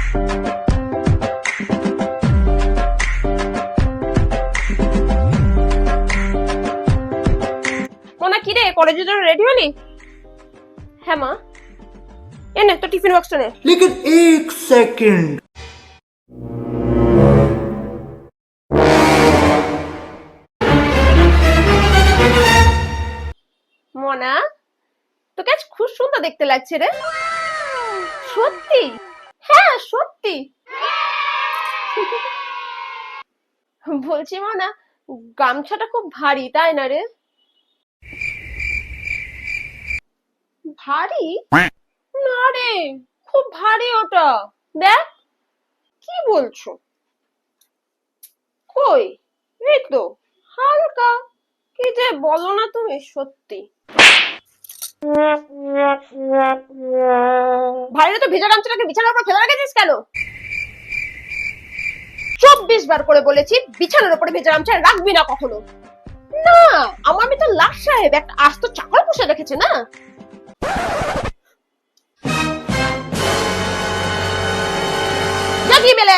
মোনা কি রে, কলেজের জন্য রেডি হলি? হ্যাঁ মা। এনে তো টিফিন বক্সটা নে। लेकिन एक सेकंड। মোনা, তোকে আজ খুব সুন্দর দেখতে লাগছে রে। সত্যি? হ্যাঁ সত্যি। বলছি মোনা, গামছাটা খুব ভারী তাই না রে? ভারী না রে, খুব ভারী ওটা। দেখ। কি বলছো? কই, এই তো হালকা। কি যে বলো না তুমি, সত্যি ভারী না তো ভেজা গামছাটাকে বিছানার উপর ফেলে রেখেছিস কেন? 24 বার করে বলেছি বিছানার উপরে ভেজা গামছা রাখবি না কখনো। না, আমার মেয়ে তো লাট সাহেব, একটা আস্ত চাকর পুষে রেখেছে না। যা গিয়ে মেলে।